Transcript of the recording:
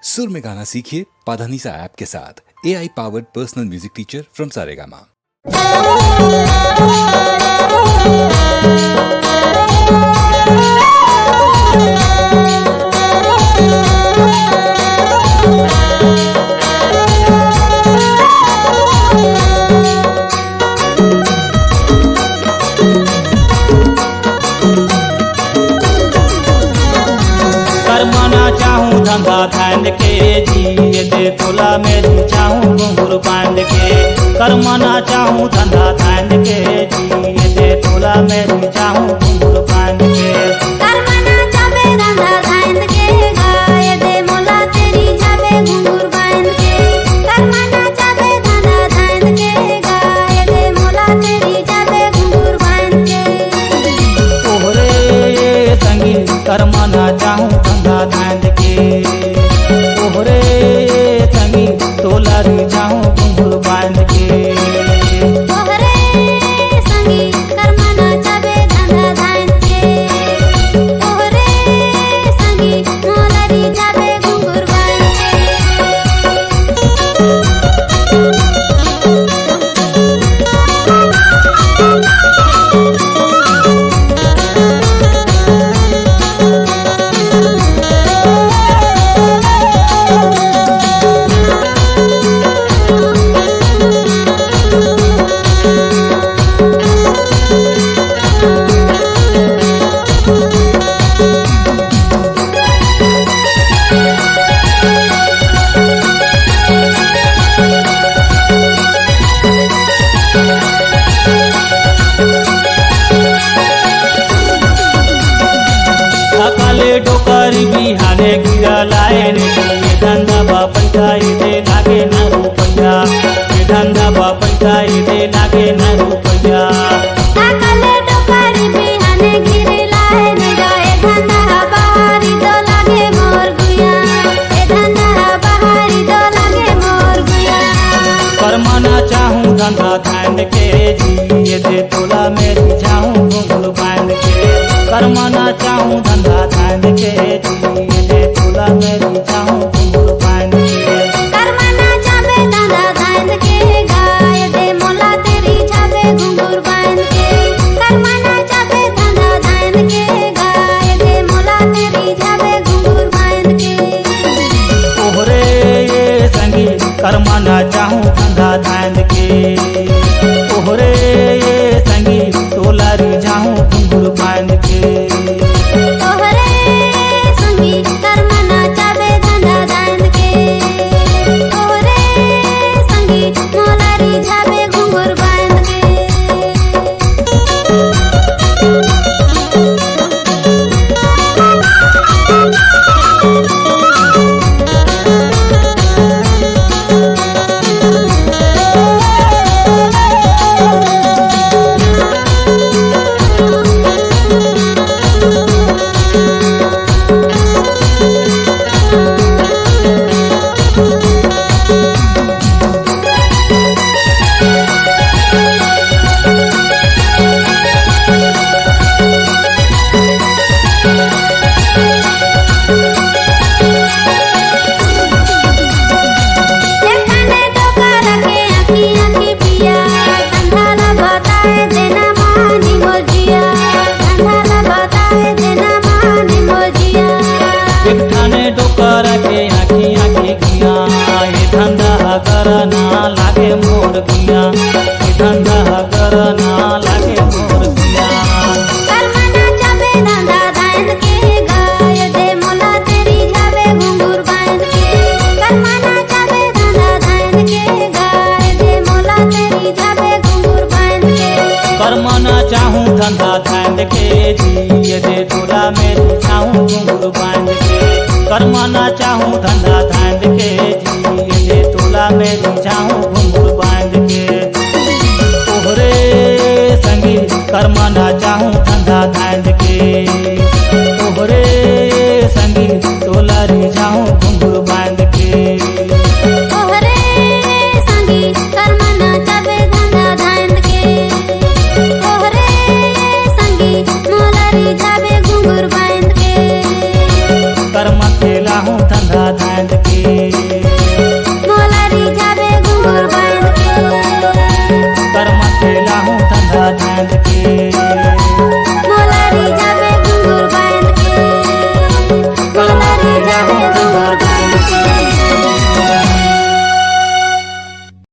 सुर में गाना सीखिए पाधानीसा ऐप के साथ। AI powered personal music teacher from Saregama. करमाना चाहूँ धंधा धान के जिए दे तोला मेरी चाहूँ घुंघरू बांध के। करमाना चाहूँ धंधा धान के जिए दे तोला मेरी चाहूँ घुंघरू बांध के। करमाना चाबे धंधा धान के गाय दे मोला तेरी जाबे घुंघरू बांध के। करमाना चाबे धंधा धान के गाय दे मोला तेरी जाबे घुंघरू बांध के। ओहरे संगी करमाना चाहूँ धंधा धान के। ओहरे संगी तोला री चाहूँ घुंघरू बांध के। ओहरे संगी करमाना चाबे धंधा धान के। ओहरे संगी मोला री जाबे घुंघरू बांध के। सकाले डोकरी बिहाने गिरा लाए रे ये धंधा बापैसा दे लागे न रुपया। ये धंधा बापैसा दे लागे न रुपया। सकाले डोकरी बिहाने गिरे लाए ने जाए धंधा बहारी तो लागे मोर गुया। ए धंधा बहारी तो लागे मोर गुया। करमाना चाहूँ धंधा धान के जिए दे तोला मेरी चाहूँ घुंघरू बांध के। करमाना चाहूँ धंधा धान के जिए दे तोला मेरी चाहूँ घुंघरू बांध के। करमाना चाबे धंधा धान के गाय दे मोला तेरी जाबे घुंघरू बांध के। करमाना चाबे धंधा धान के गाय दे मोला तेरी जाबे घुंघरू बांध के। ओहरे संगी करमाना चाहूँ धंधा धान के। ओहरे संगी तोला री चाहूँ घुंघरू बांध के। ओहरे संगी करमाना चाबे धंधा धान के। ओहरे संगी मोला री जाबे घुंघरू बांध के। देखने डोकर के आँखी आँखी पिया। धंधा ला बताए देना मानी मोजिया। धंधा ला बताए देना मानी मोजिया। एक ठाने डोकर के आँखी आँखी गिया। ये धंधा करना लागे मोर गिया। ये धंधा करना लागे मोर गिया। करमाना चाबे धंधा धान के गाय दे मोला तेरी जाबे घुंघरू बांध के। करमाना चाबे धंधा धान के गाय दे मोला तेरी जाबे घुंघरू बांध के। करमाना चाहूँ धंधा धान के जिए दे तोला मेरी चाहूँ घुंघरू बांध के। करमाना चाहूँ धंधा धान के जिए दे तोला मेरी चाहूँ घुंघरू बांध के। ओहरे संगी करमाना चाहूँ धंधा धान के। ओहरे संगी तोला री चाहूँ घुंघरू बांध के। ओहरे संगी करमाना चाबे धंधा धान के। ओहरे संगी मोला री जाबे घुंघरू बांध के। कर्म खेला हूँ धंधा धान के। चाहूँ धंधा